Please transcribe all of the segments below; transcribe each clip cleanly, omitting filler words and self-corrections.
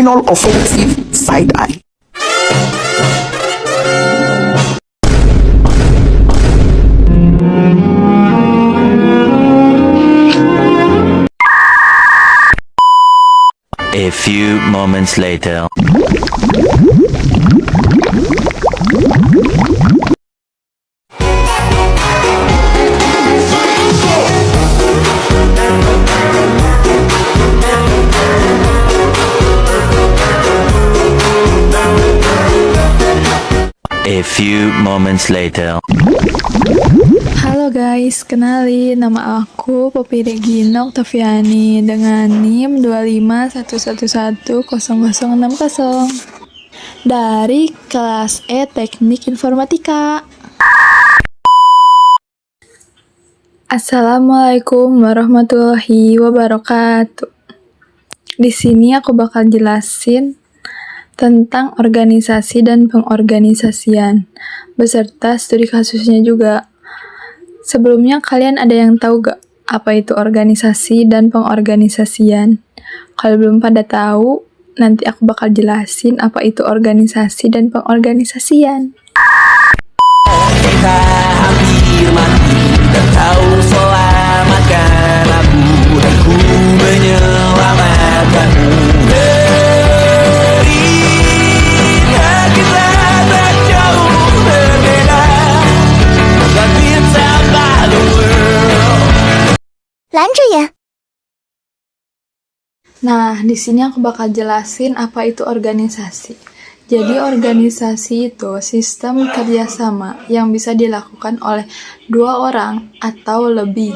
final offensive side eye. A few moments later. A few moments later. Halo guys, kenalin nama aku Poppy Regina Oktaviani dengan NIM 251110060 dari kelas E Teknik Informatika. Assalamualaikum warahmatullahi wabarakatuh. Di sini aku bakal jelasin tentang organisasi dan pengorganisasian beserta studi kasusnya juga. Sebelumnya kalian ada yang tahu gak apa itu organisasi dan pengorganisasian? Kalau belum pada tahu, nanti aku bakal jelasin apa itu organisasi dan pengorganisasian. Kita hampir mati dan kau selamatkan aku dan ku menyelamatkanmu dari kita tak jauh berbeda tapi tambah the world. 拦着呀！ Nah, di sini aku bakal jelasin apa itu organisasi. Jadi organisasi itu sistem kerjasama yang bisa dilakukan oleh 2 orang atau lebih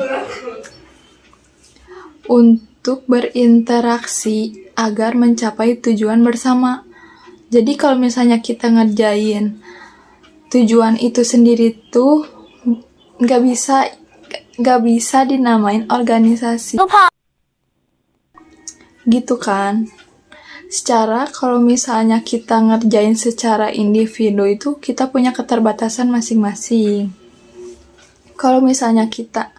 untuk berinteraksi agar mencapai tujuan bersama. Jadi kalau misalnya kita ngerjain tujuan itu sendiri tuh nggak bisa dinamain organisasi. Gitu kan? Secara kalau misalnya kita ngerjain secara individu itu kita punya keterbatasan masing-masing. Kalau misalnya kita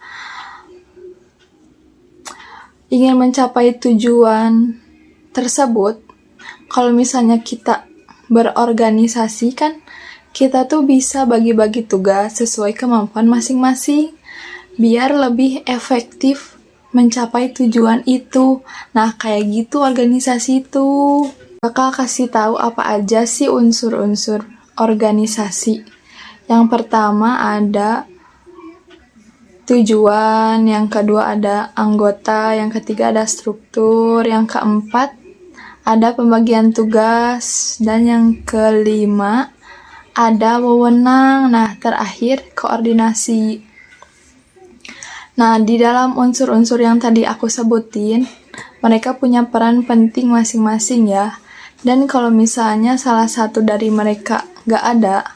ingin mencapai tujuan tersebut, kalau misalnya kita berorganisasi kan kita tuh bisa bagi-bagi tugas sesuai kemampuan masing-masing biar lebih efektif mencapai tujuan itu. Nah, kayak gitu organisasi itu. Bakal kasih tahu apa aja sih unsur-unsur organisasi. Yang pertama ada tujuan, yang kedua ada anggota, yang ketiga ada struktur, yang keempat ada pembagian tugas, dan yang kelima ada wewenang. Nah, terakhir koordinasi. Nah, di dalam unsur-unsur yang tadi aku sebutin, mereka punya peran penting masing-masing ya. Dan kalau misalnya salah satu dari mereka gak ada,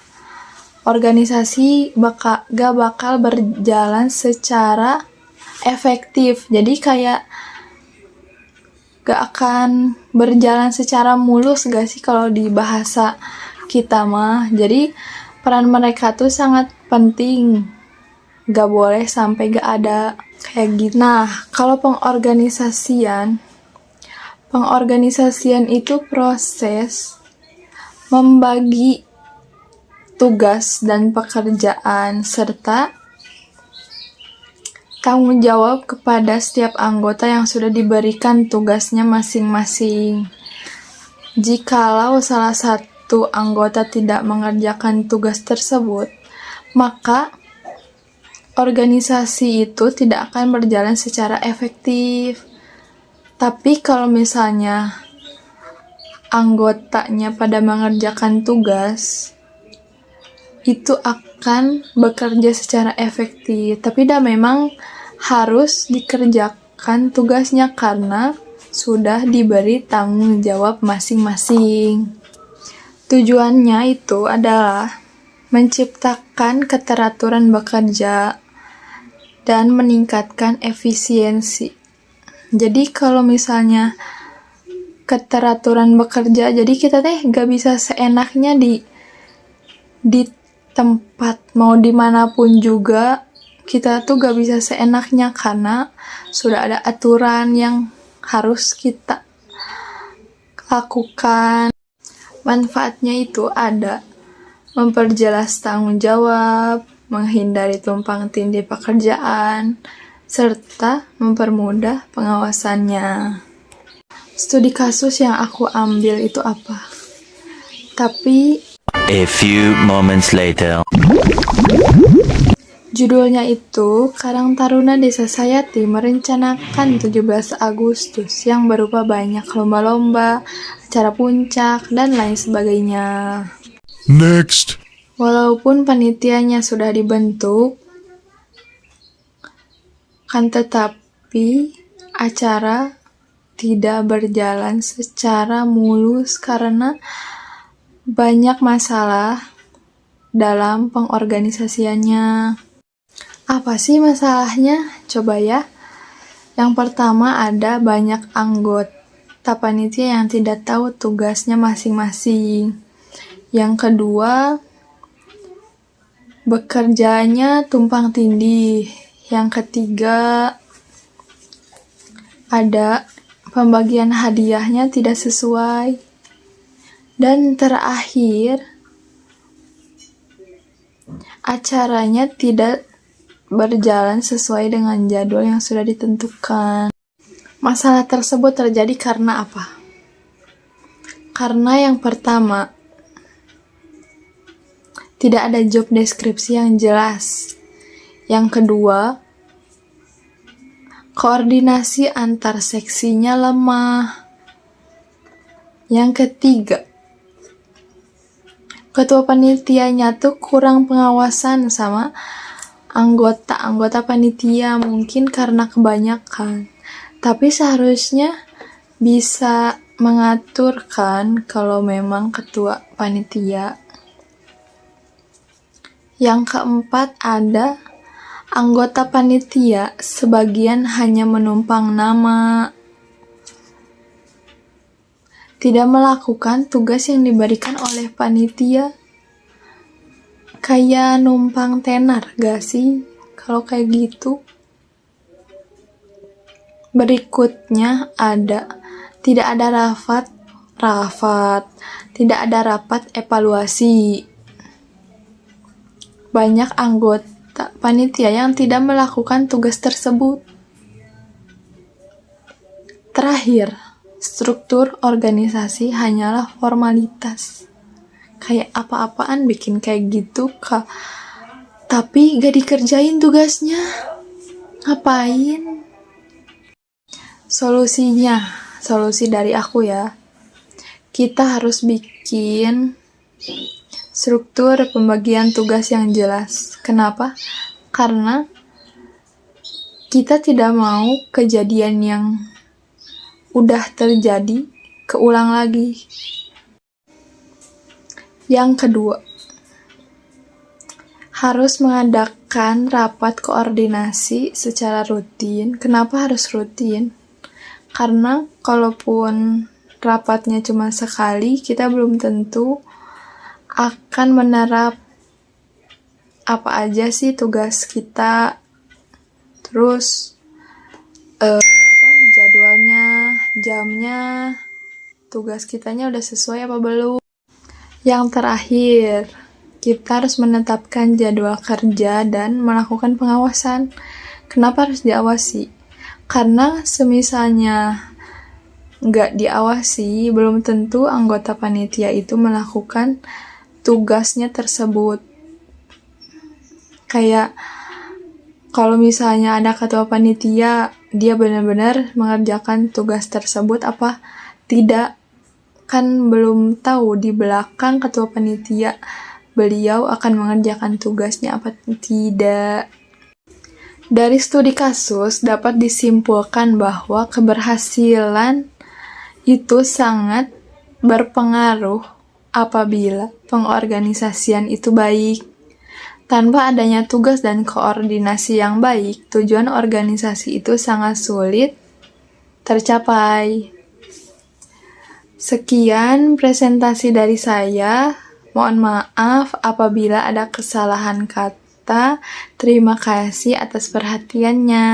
organisasi gak bakal berjalan secara efektif. Jadi kayak gak akan berjalan secara mulus gak sih kalau di bahasa kita mah. Jadi peran mereka tuh sangat penting. Gak boleh sampai gak ada kayak gitu. Nah, kalau pengorganisasian itu proses membagi tugas dan pekerjaan serta tanggung jawab kepada setiap anggota yang sudah diberikan tugasnya masing-masing. Jikalau salah satu anggota tidak mengerjakan tugas tersebut, maka organisasi itu tidak akan berjalan secara efektif. Tapi kalau misalnya anggotanya pada mengerjakan tugas, itu akan bekerja secara efektif. Tapi memang harus dikerjakan tugasnya karena sudah diberi tanggung jawab masing-masing. Tujuannya itu adalah menciptakan keteraturan bekerja dan meningkatkan efisiensi. Jadi kalau misalnya keteraturan bekerja, jadi kita gak bisa seenaknya di tempat, mau dimanapun juga kita tuh gak bisa seenaknya karena sudah ada aturan yang harus kita lakukan. Manfaatnya itu ada memperjelas tanggung jawab, menghindari tumpang tindih pekerjaan, serta mempermudah pengawasannya. Studi kasus yang aku ambil itu apa? Tapi A few moments later. judulnya itu Karang Taruna Desa Sayati merencanakan 17 Agustus yang berupa banyak lomba-lomba, acara puncak, dan lain sebagainya. Next. Walaupun panitianya sudah dibentuk, kan tetapi acara tidak berjalan secara mulus karena banyak masalah dalam pengorganisasiannya. Apa sih masalahnya? Coba ya. Yang pertama ada banyak anggota panitia yang tidak tahu tugasnya masing-masing. Yang kedua, bekerjanya tumpang tindih. Yang ketiga, ada pembagian hadiahnya tidak sesuai. Dan terakhir, acaranya tidak berjalan sesuai dengan jadwal yang sudah ditentukan. Masalah tersebut terjadi karena apa? Karena yang pertama, tidak ada job deskripsi yang jelas. Yang kedua, koordinasi antar seksinya lemah. Yang ketiga, ketua panitianya tuh kurang pengawasan sama anggota panitia, mungkin karena kebanyakan. Tapi seharusnya bisa mengatur kan kalau memang ketua panitia. Yang keempat ada anggota panitia sebagian hanya menumpang nama, tidak melakukan tugas yang diberikan oleh panitia. Kayak numpang tenar gak sih kalau kayak gitu? Berikutnya ada tidak ada rapat, tidak ada rapat evaluasi. Banyak anggota panitia yang tidak melakukan tugas tersebut. Terakhir, struktur organisasi hanyalah formalitas. Kayak apa-apaan bikin kayak gitu, Kak. Tapi gak dikerjain tugasnya. Ngapain? Solusi dari aku ya. Kita harus bikin struktur pembagian tugas yang jelas. Kenapa? Karena kita tidak mau kejadian yang udah terjadi keulang lagi. Yang kedua, harus mengadakan rapat koordinasi secara rutin. Kenapa harus rutin? Karena kalaupun rapatnya cuma sekali, kita belum tentu akan menerap apa aja sih tugas kita. Terus jadwalnya, jamnya, tugas kitanya udah sesuai apa belum. Yang terakhir, kita harus menetapkan jadwal kerja dan melakukan pengawasan. Kenapa harus diawasi? Karena semisalnya nggak diawasi, belum tentu anggota panitia itu melakukan tugasnya tersebut. Kayak kalau misalnya ada ketua panitia, dia benar-benar mengerjakan tugas tersebut apa tidak, kan belum tahu di belakang ketua panitia beliau akan mengerjakan tugasnya apa tidak. Dari studi kasus dapat disimpulkan bahwa keberhasilan itu sangat berpengaruh apabila pengorganisasian itu baik. Tanpa adanya tugas dan koordinasi yang baik, tujuan organisasi itu sangat sulit tercapai. Sekian presentasi dari saya. Mohon maaf apabila ada kesalahan kata. Terima kasih atas perhatiannya.